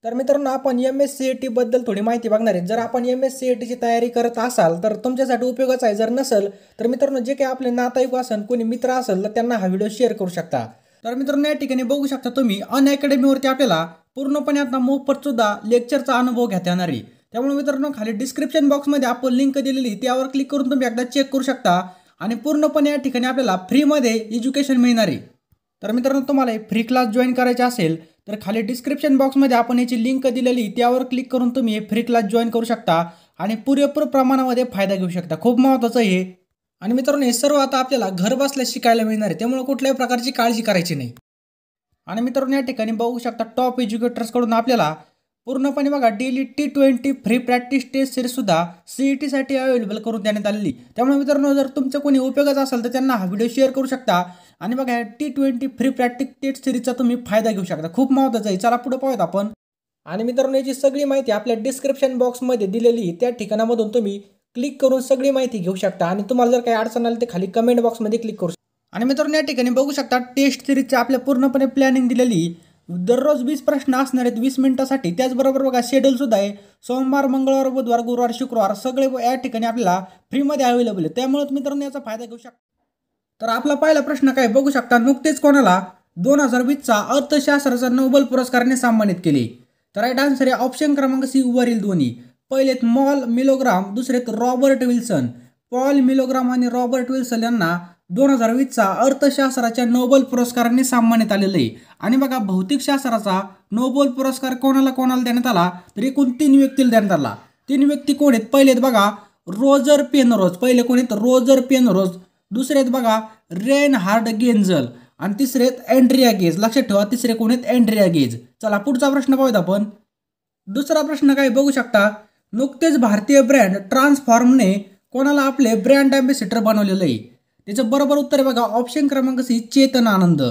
तर मित्रांनो आपण MSc बद्दल थोडी माहिती बघणार आहे। जर आपण MSc ची तयारी करत असाल तर तुमच्यासाठी उपयोगाचा आहे। जर नसेल तर मित्रांनो जे काही आपले नातेवाईक असेल कोणी मित्र असेल तर त्यांना हा व्हिडिओ शेअर करू शकता। तर मित्रांनो या ठिकाणी बघू शकता तुम्ही अनअकॅडमी वरती आपल्याला पूर्णपणे आता मोफत सुद्धा लेक्चरचा अनुभव घेता येणार आहे। त्यामुळे मित्रांनो खाली डिस्क्रिप्शन बॉक्स मध्ये आपण लिंक दिलेली त्यावर क्लिक करून तुम्ही एकदा चेक करू शकता आणि पूर्णपणे या ठिकाणी आपल्याला फ्री मध्ये एज्युकेशन मिळणार आहे। तर मित्रांनो तुम्हाला फ्री क्लास जॉइन करायचा असेल तर खाली डिस्क्रिप्शन बॉक्स मध्ये आपण याची लिंक दिलेली त्यावर क्लिक करून तुम्ही फ्री क्लास जॉइन करू शकता आणि पुरेपूर प्रमाणामध्ये फायदा घेऊ शकता। खूप महत्त्वाचं आहे आणि मित्रांनो हे सर्व आता आपल्याला घर बसल्या शिकायला मिळणार आहे, त्यामुळे कुठल्याही प्रकारची काळजी करायची नाही। आणि मित्रांनो या ठिकाणी बघू शकता टॉप एज्युकेटर्स कडून आपल्याला पूर्णपणे बघा daily T20 free practice test series सुद्धा CET साठी अवेलेबल करून देण्यात आलेली। त्यामुळे मित्रांनो जर तुमचं कोणी उपयोगाचा असेल तर त्यांना हा व्हिडिओ शेअर करू शकता आणि बघा T20 फ्री प्रॅक्टिस टेस्ट सिरीजचा तुम्ही फायदा घेऊ शकता। खूप महत्त्वाचं आहे, चला पुढे पाहूयात आपण। आणि मित्रांनो याची सगळी माहिती आपल्या डिस्क्रिप्शन बॉक्स मध्ये दिलेली त्या ठिकाणामधून तुम्ही क्लिक करून सगळी माहिती घेऊ शकता आणि तुम्हाला जर काही अडचण आली तर खाली कमेंट बॉक्स मध्ये क्लिक करू शकता। आणि मित्रांनो या ठिकाणी बघू शकता टेस्ट सिरीजची आपल्या पूर्णपणे प्लॅनिंग दिलेली, दररोज 20 प्रश्न असणार आहेत 20 मिनिटांसाठी। त्याचबरोबर बघा शेड्यूल सुद्धा आहे, सोमवार मंगळवार बुधवार गुरुवार शुक्रवार सगळे या ठिकाणी आपल्याला फ्री मध्ये अवेलेबल आहे। त्यामुळे मित्रांनो याचा फायदा घेऊ शकता। तर आपला पहिला प्रश्न काय बघू शकता, नुकतेच कोणाला 2020 चा अर्थशास्त्राचा नोबेल पुरस्काराने सन्मानित केले। तर राईट आन्सर आहे ऑप्शन क्रमांक सी वरील दोन्ही। पहिलेत मॉल मिलोग्राम, दुसरेत रॉबर्ट विल्सन। पॉल मिलोग्राम आणि रॉबर्ट विल्सन यांना 2020 चा अर्थशास्त्राच्या नोबेल पुरस्काराने सन्मानित आलेले आहे। आणि बघा भौतिकशास्त्राचा नोबेल पुरस्कार कोणाला देण्यात आला तर एकूण 3 व्यक्तीला देण्यात आला। 3 व्यक्ती कोण आहेत, पहिलेत बघा रोजर पेनरोज, पहिले कोण आहेत रोजर पेनरोज, दुसरेत बघा रेनहार्ड गेंजल आणि तिसरेत अँड्रिया गेज। लक्षात ठेवा तिसरे कोण आहेत अँड्रिया गेज। चला पुढचा प्रश्न पाहूयात आपण। दुसरा प्रश्न काय बघू शकता, नुकतेच भारतीय ब्रँड ट्रान्सफॉर्मने कोणाला आपले ब्रँड अँबॅसेडर बनवलेले आहे। त्याचं बरोबर उत्तर आहे बघा ऑप्शन क्रमांक सी चेतन आनंद।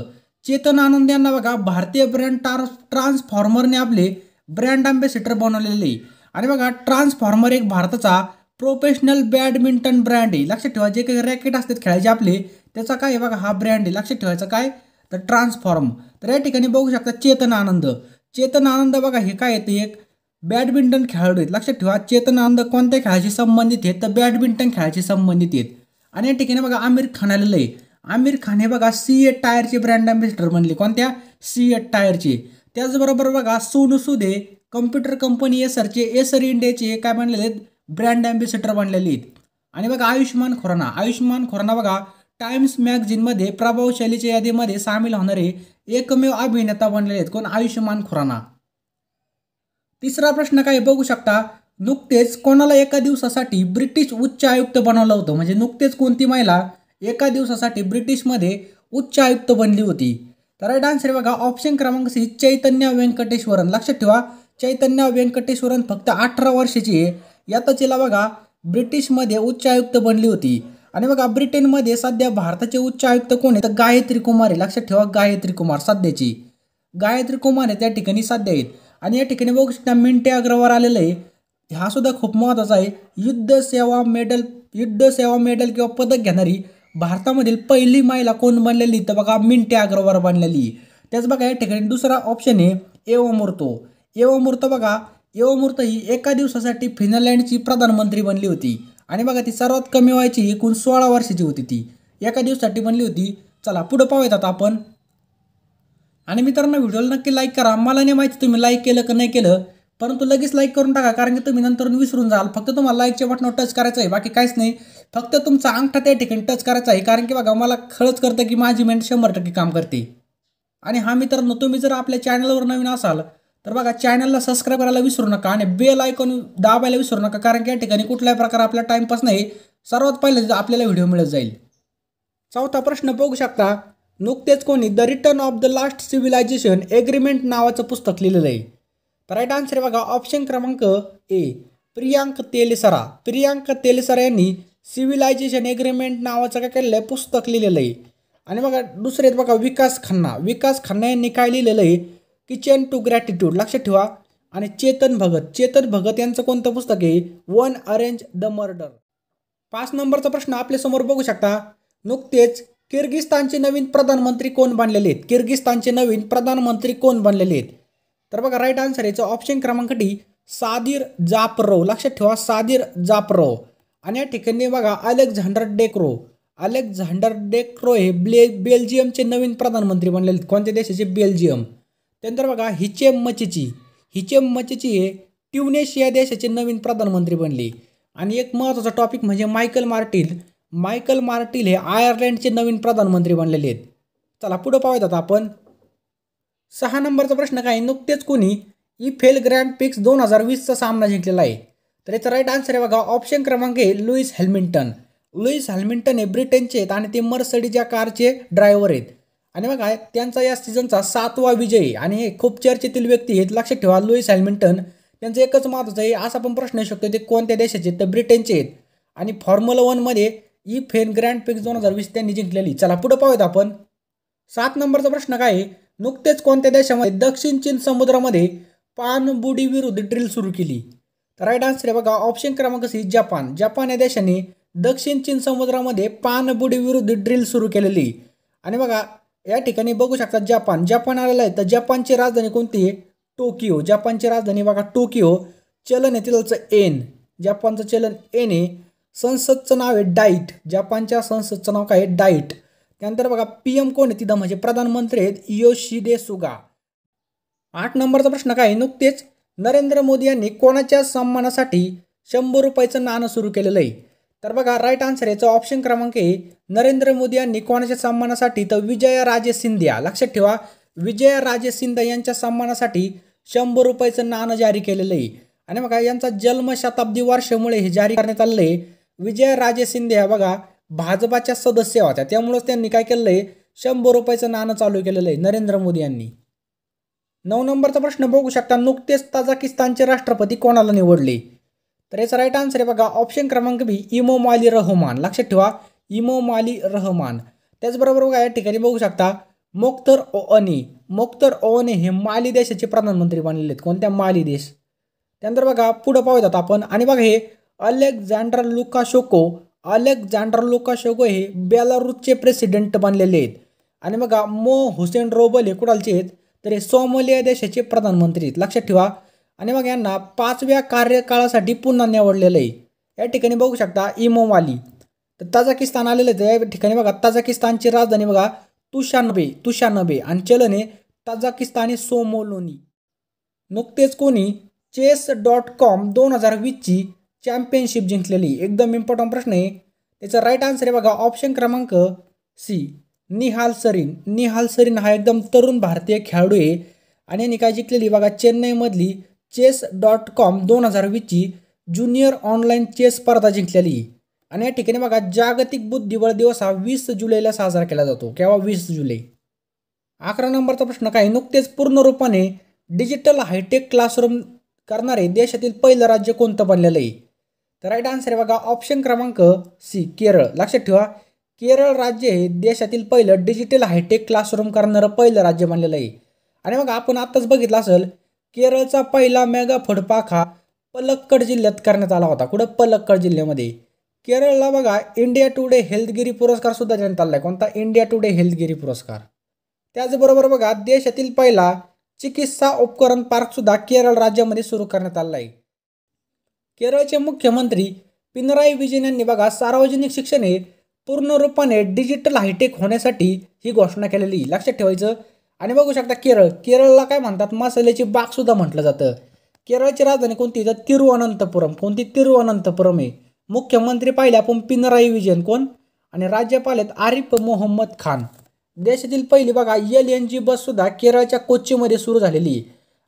चेतन आनंद यांना बघा भारतीय ब्रँड ट्रान्सफॉर्मरने आपले ब्रँड अँबॅसेडर बनवलेले आहे। आणि बघा ट्रान्सफॉर्मर एक भारताचा प्रोफेशनल बॅडमिंटन ब्रँड आहे। लक्षात ठेवा जे काही रॅकेट असतात खेळायचे आपले त्याचा काय आहे बघा हा ब्रँड आहे। लक्षात ठेवायचं काय तर ट्रान्सफॉर्म। तर या ठिकाणी बघू शकता चेतन आनंद। चेतन आनंद बघा हे काय येते एक बॅडमिंटन खेळाडू आहेत। लक्षात ठेवा चेतन आनंद कोणत्या खेळाशी संबंधित आहेत तर बॅडमिंटन खेळाशी संबंधित आहेत। आणि या ठिकाणी बघा आमिर खान आलेलं आहे। आमिर खान हे बघा CET टायरचे ब्रँड अँबॅसेडर बनले, कोणत्या CET टायरचे। त्याचबरोबर बघा सोनू सुदे कम्प्युटर कंपनी एसर इंडियाचे काय बनलेले आहेत ब्रँड अँबॅसेडर बनलेले आहेत। आणि बघा आयुष्मान खुराना बघा टाइम्स मॅगझिन मध्ये प्रभावशालीच्या यादीमध्ये सामील होणारे एकमेव अभिनेता बनलेले आहेत, कोण आयुष्मान खुराना। तिसरा प्रश्न काय बघू शकता, नुकतेच कोणाला एका दिवसासाठी ब्रिटिश उच्च आयुक्त बनवलं होतं, म्हणजे नुकतेच कोणती महिला एका दिवसासाठी ब्रिटिशमध्ये उच्च आयुक्त बनली होती। तर राईट आन्सर बघा ऑप्शन क्रमांक सी चैतन्य वेंकटेश्वरन। लक्षात ठेवा चैतन्य वेंकटेश्वरन फक्त 18 वर्षाची आहे, यातच तिला बघा ब्रिटिशमध्ये उच्च आयुक्त बनली होती। आणि बघा ब्रिटनमध्ये सध्या भारताचे उच्च आयुक्त कोण आहे तर गायत्री कुमार आहे। लक्षात ठेवा गायत्री कुमार सध्याची गायत्री कुमार आहे त्या ठिकाणी सध्या आहेत। आणि या ठिकाणी बघू शकता मिंटे अग्रवाल आलेलं आहे, हा सुद्धा खूप महत्त्वाचा आहे। युद्ध सेवा मेडल किंवा पदक घेणारी भारतामधील पहिली महिला कोण बनलेली तर बघा मिंटे अग्रवाल बनलेली। त्याच बघा या ठिकाणी दुसरा ऑप्शन आहे एवमूर्तो बघा एवमूर्तो ही एका दिवसासाठी फिनलँडची प्रधानमंत्री बनली होती। आणि बघा ती सर्वात कमी वयाची एकूण 16 वर्षाची होती, ती एका दिवसासाठी बनली होती। चला पुढे पाहूयात आता आपण। आणि मित्रांनो व्हिडिओला नक्की लाईक करा। मला नाही माहिती तुम्ही लाईक केलं का नाही केलं, परंतु लगेच लाईक करून टाका कारण की तुम्ही नंतर विसरून जाल। फक्त तुम्हाला लाईकच्या बटनावर टच करायचं आहे, बाकी काहीच नाही। फक्त तुमचा अंगठा त्या ठिकाणी टच करायचा आहे कारण की बघा मला खरंच करतं की माझी मेंट 100% काम करते। आणि हा मित्रांनो तुम्ही जर आपल्या चॅनलवर नवीन असाल तर बघा चॅनलला सबस्क्राईब करायला विसरू नका आणि बेल आयकॉन दाबायला विसरू नका कारण की या ठिकाणी कुठल्याही प्रकार आपला टाइमपास नाही, सर्वात पहिले आपल्याला व्हिडिओ मिळत जाईल। चौथा प्रश्न बघू शकता, नुकतेच कोणी the return of the last civilization agreement नावाचं पुस्तक लिहिलेलं आहे। तर राईट आन्सर बघा ऑप्शन क्रमांक ए प्रियांक तेलिसरा यांनी सिव्हिलायझेशन एग्रीमेंट नावाचं काय केलेलं आहे पुस्तक लिहिलेलं आहे। आणि बघा दुसरे आहेत बघा विकास खन्ना यांनी काय लिहिलेलं आहे किचन टू ग्रॅटिट्यूड। लक्षात ठेवा। आणि चेतन भगत यांचं कोणतं पुस्तक आहे वन अरेंज द मर्डर। 5 नंबरचा प्रश्न आपल्यासमोर बघू शकता, नुकतेच किर्गिस्तानचे नवीन प्रधानमंत्री कोण बनलेले आहेत तर बघा राईट आन्सर याचं ऑप्शन क्रमांक डी सादिर जाफरोव. लक्षात ठेवा सादिर जाफरोव. आणि या ठिकाणी बघा अलेक्झांडर डेक्रो हे बेल्जियमचे नवीन प्रधानमंत्री बनलेले. कोणत्या देशाचे? बेल्जियम. त्यानंतर बघा हिचेम मचिची हे ट्युनिशिया देशाचे नवीन प्रधानमंत्री बनले. आणि एक महत्त्वाचा टॉपिक म्हणजे मायकल मार्टिल हे आयर्लंडचे नवीन प्रधानमंत्री बनलेले आहेत. चला पुढे पाहूयात आपण. 6 नंबरचा प्रश्न काय? नुकतेच कोणी इफेल ग्रँड प्रिक्स 2020चा सामना जिंकलेला आहे? तर याचा राईट आन्सर आहे बघा ऑप्शन क्रमांक ए लुईस हॅमिल्टन हे ब्रिटनचे आहेत आणि ते मर्सिडीज या कारचे ड्रायव्हर आहेत. आणि बघा त्यांचा या सीझनचा 7वा विजय आहे आणि हे खूप चर्चेतील व्यक्ती आहेत. लक्षात ठेवा लुईस हॅमिल्टन. त्यांचं एकच महत्त्वाचं आहे, असा पण प्रश्न येऊ शकतो ते कोणत्या देशाचे? तर ब्रिटनचे आहेत. आणि फॉर्म्युला 1मध्ये इफेल ग्रँड प्रिक्स 2020 त्यांनी जिंकलेली. चला पुढे पाहूयात आपण. 7 नंबरचा प्रश्न काय आहे? नुकतेच कोणत्या देशामध्ये दक्षिण चीन समुद्रामध्ये पाणबुडी विरुद्ध ड्रिल सुरू केली? तर राईट आन्सर आहे बघा ऑप्शन क्रमांक सी जपान या देशाने दक्षिण चीन समुद्रामध्ये पाणबुडी विरुद्ध ड्रिल सुरू केलेली. आणि बघा या ठिकाणी बघू शकता जपान आलेला आहे. तर जपानची राजधानी कोणती आहे? टोकियो. जपानची राजधानी बघा टोकियो. चलन आहे तिथलचं एन. जपानचं चलन एन आहे. संसदचं नाव आहे डाईट. जपानच्या संसदचं नाव काय आहे? डाईट. त्यानंतर बघा PM कोण आहे तिथं? म्हणजे प्रधानमंत्री आहेत योशिहिदे सुगा. 8 नंबरचा प्रश्न काय? नुकतेच नरेंद्र मोदी यांनी कोणाच्या सन्मानासाठी 100 रुपयाचं नाणं सुरू केलेलं आहे? तर बघा राईट आन्सर याचा ऑप्शन क्रमांक आहे नरेंद्र मोदी यांनी कोणाच्या सन्मानासाठी? तर विजयाराजे सिंधिया. लक्षात ठेवा विजयाराजे सिंधिया यांच्या सन्मानासाठी 100 रुपयाचं नाणं जारी केलेलं आहे. आणि बघा यांचा जन्मशताब्दी वर्षामुळे हे जारी करण्यात आलेलं आहे. विजयाराजे सिंधिया बघा भाजपाच्या सदस्य होत्या, त्यामुळेच त्यांनी काय केलेलं आहे? 100 रुपयाचं नाणं चालू केलेलं आहे नरेंद्र मोदी यांनी. 9 नंबरचा प्रश्न बघू शकता. नुकतेच तजाकिस्तानचे राष्ट्रपती कोणाला निवडले? तर याचा राईट आन्सर आहे बघा ऑप्शन क्रमांक बी इमोमाली रहमान. लक्षात ठेवा इमोमाली रहमान. त्याचबरोबर बघा या ठिकाणी बघू शकता मोख्तर ओअने हे माली देशाचे प्रधानमंत्री बनलेले आहेत. कोणत्या? माली देश. त्यानंतर बघा पुढे पाहूयात आपण. आणि बघा हे अलेक्झांडर लुकाशेंको हे बेलारूसचे प्रेसिडेंट बनलेले आहेत. आणि बघा हुसेन रोबल हे कुणालचे आहेत? तर हे सोमालिया देशाचे प्रधानमंत्री आहेत. लक्षात ठेवा. आणि मग यांना 5व्या कार्यकाळासाठी पुन्हा निवडलेलं आहे. या ठिकाणी बघू शकता इमोमाली. तर तजाकिस्तान आलेलं आहे. या ठिकाणी बघा तजाकिस्तानची राजधानी बघा तुशानबे आणि चलन आहे तजाकिस्तानी सोमोलोनी. नुकतेच कोणी chess.com 2020ची चॅम्पियनशिप जिंकलेली? एकदम इम्पॉर्टंट प्रश्न आहे. त्याचा राईट आन्सर आहे बघा ऑप्शन क्रमांक सी निहाल सरीन हा एकदम तरुण भारतीय खेळाडू आहे. आणि यांनी काय जिंकलेली बघा चेन्नईमधली chess.com 2020ची ज्युनियर ऑनलाईन चेस स्पर्धा जिंकलेली. आणि या ठिकाणी बघा जागतिक बुद्धिबळ दिवस हा 20 जुलैला साजरा केला जातो. केव्हा? 20 जुलै. 11 नंबरचा प्रश्न काय? नुकतेच पूर्ण रूपाने डिजिटल हायटेक क्लासरूम करणारे देशातील पहिलं राज्य कोणतं बनलेलं आहे? तर राईट आन्सर आहे बघा ऑप्शन क्रमांक सी केरळ. लक्षात ठेवा केरळ राज्य हे देशातील पहिलं डिजिटल हायटेक क्लासरूम करणारं पहिलं राज्य बनलेलं आहे. आणि मग आपण आत्ताच बघितलं असेल केरळचा पहिला मेगा फडपाखा पलक्कड जिल्ह्यात करण्यात आला होता. कुठं? पलक्कड जिल्ह्यामध्ये. केरळला बघा इंडिया टुडे हेल्थगिरी पुरस्कार सुद्धा देण्यात आला आहे. कोणता? इंडिया टुडे हेल्थगिरी पुरस्कार. त्याचबरोबर बघा देशातील पहिला चिकित्सा उपकरण पार्क सुद्धा केरळ राज्यामध्ये सुरू करण्यात आला आहे. केरळचे मुख्यमंत्री पिनराई विजयन यांनी बघा सार्वजनिक शिक्षण हे पूर्ण रूपाने डिजिटल हायटेक होण्यासाठी ही घोषणा केलेली. लक्षात ठेवायचं. आणि बघू शकता केरळला काय म्हणतात? मसाल्याची बाग सुद्धा म्हटलं जातं. केरळची राजधानी कोणती? तर तिरुवनंतपुरम. कोणती? तिरुवनंतपुरम आहे. मुख्यमंत्री पाहिले आपण पिनराई विजयन कोण? आणि राज्यपाल आहेत आरिफ मोहम्मद खान. देशातील पहिली बघा LNG बस सुद्धा केरळच्या कोच्चीमध्ये सुरू झालेली.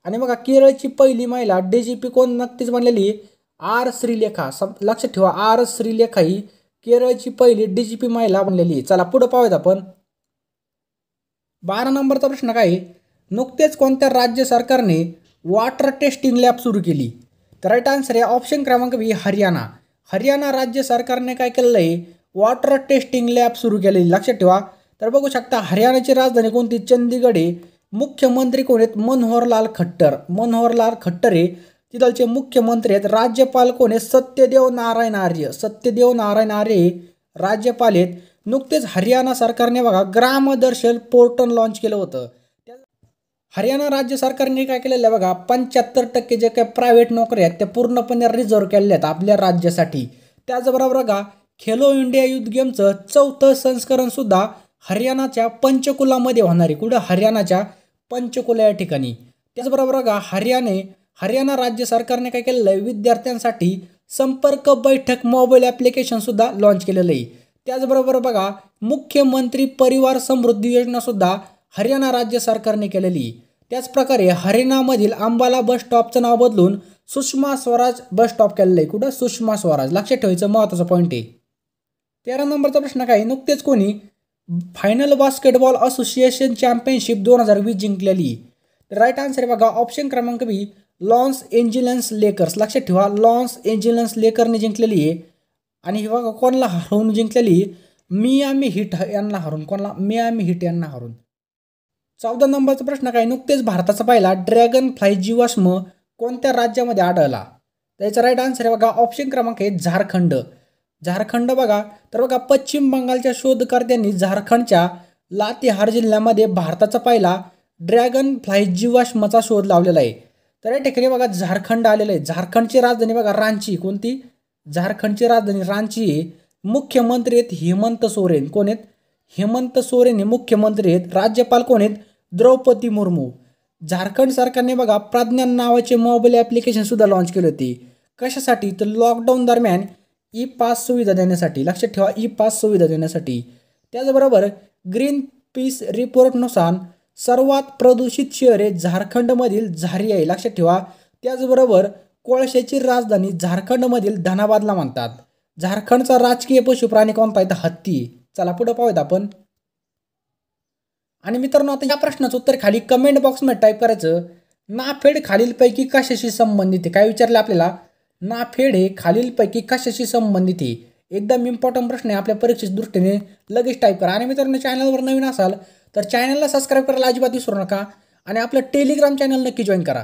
आणि बघा केरळची पहिली महिला DGP कोण नक्कीच बनलेली? आर श्रीलेखा. लक्षात ठेवा आर श्रीलेखा ही केरळची पहिली DGP महिला बनलेली. चला पुढे पाहूयात आपण. 12 नंबरचा प्रश्न काय? नुकतेच कोणत्या राज्य सरकारने वॉटर टेस्टिंग लॅब सुरू केली? तर राईट आन्सर आहे ऑप्शन क्रमांक बी हरियाणा राज्य सरकारने काय केलेलं आहे? वॉटर टेस्टिंग लॅब सुरू केलेली. लक्षात ठेवा. तर बघू शकता हरियाणाची राजधानी कोणती? चंदीगड आहे. मुख्यमंत्री कोण आहेत? मनोहरलाल खट्टर आहे तिथलचे मुख्यमंत्री आहेत. राज्यपाल कोण आहे? सत्यदेव नारायण आर्य राज्यपाल आहेत. नुकतेच हरियाणा सरकारने बघा ग्रामदर्शन पोर्टल लॉन्च केलं होतं. हरियाणा राज्य सरकारने काय केलेलं आहे बघा, 75% जे काही प्रायव्हेट नोकऱ्या आहेत त्या पूर्णपणे रिझर्व्ह केलेल्या आहेत आपल्या राज्यासाठी. त्याचबरोबर बघा, खेलो इंडिया युथ गेमचं 4थं संस्करण सुद्धा हरियाणाच्या पंचकुलामध्ये होणार आहे. कुठं? हरियाणाच्या पंचकुला या ठिकाणी. त्याचबरोबर बघा, हरियाणा राज्य सरकारने काय केलेलं आहे, विद्यार्थ्यांसाठी संपर्क बैठक मोबाईल ॲप्लिकेशन सुद्धा लॉन्च केलेलं आहे. त्याचबरोबर बघा, मुख्यमंत्री परिवार समृद्धी योजना सुद्धा हरियाणा राज्य सरकारने केलेली. त्याचप्रकारे हरियाणामधील अंबाला बस स्टॉपचं नाव बदलून सुषमा स्वराज बस स्टॉप केलेलं आहे. कुठं? सुषमा स्वराज. लक्षात ठेवायचं महत्त्वाचा पॉईंट आहे. 13 नंबरचा प्रश्न काय? नुकतेच कोणी फायनल बास्केटबॉल असोसिएशन चॅम्पियनशिप 2020 जिंकलेली? राईट आन्सर आहे बघा ऑप्शन क्रमांक बी, लॉस एंजेलिस लेकर्स. लक्षात ठेवा, लॉस एंजेलिस लेकरने जिंकलेली आहे. आणि हे बघा कोणाला हरवून जिंकलेली? मियामी हीट यांना हरवून. कोणाला? मियामी हीट यांना हरवून. 14 नंबरचा प्रश्न काय? नुकतेच भारताचा पहिला ड्रॅगन फ्लाय जीवाश्म कोणत्या राज्यामध्ये आढळला? त्याचा राईट आन्सर आहे बघा ऑप्शन क्रमांक आहे झारखंड. झारखंड बघा, तर बघा पश्चिम बंगालच्या शोधकर्त्यांनी झारखंडच्या लातेहार जिल्ह्यामध्ये भारताचा पहिला ड्रॅगन फ्लाय जीवाश्माचा शोध लावलेला आहे. तर या ठिकाणी बघा झारखंड आलेलं आहे. झारखंडची राजधानी बघा रांची. कोणती? झारखंडची राजधानी रांची आहे. मुख्यमंत्री आहेत हेमंत सोरेन. कोण आहेत? हेमंत सोरेन हे मुख्यमंत्री आहेत. राज्यपाल कोण आहेत? द्रौपदी मुर्मू. झारखंड सरकारने बघा प्रज्ञान नावाचे मोबाईल ॲप्लिकेशन सुद्धा लॉन्च केले होते. कशासाठी? तर लॉकडाऊन दरम्यान ई पास सुविधा देण्यासाठी. लक्षात ठेवा, ई पास सुविधा देण्यासाठी. त्याचबरोबर ग्रीन पीस रिपोर्टनुसार सर्वात प्रदूषित शहर हे झारखंडमधील झारी आहे. लक्षात ठेवा. त्याचबरोबर कोळशाची राजधानी झारखंडमधील धनाबादला म्हणतात. झारखंडचा राजकीय पशुप्राणी कोणता आहे? तर हत्ती. चला पुढे पाहूयात आपण. आणि मित्रांनो, आता या प्रश्नाचं उत्तर खाली कमेंट बॉक्समध्ये टाईप करायचं. नाफेड खालीलपैकी कशाशी संबंधित आहे? काय विचारलं आपल्याला? नाफेड हे खालीलपैकी कशाशी संबंधित आहे? एकदम इम्पॉर्टंट प्रश्न आहे आपल्या परीक्षेच्या दृष्टीने. लगेच टाईप करा. आणि मित्रांनो, चॅनलवर नवीन असाल तर चॅनलला सबस्क्राईब करायला अजिबात विसरू नका. आणि आपलं टेलिग्राम चॅनल नक्की जॉईन करा.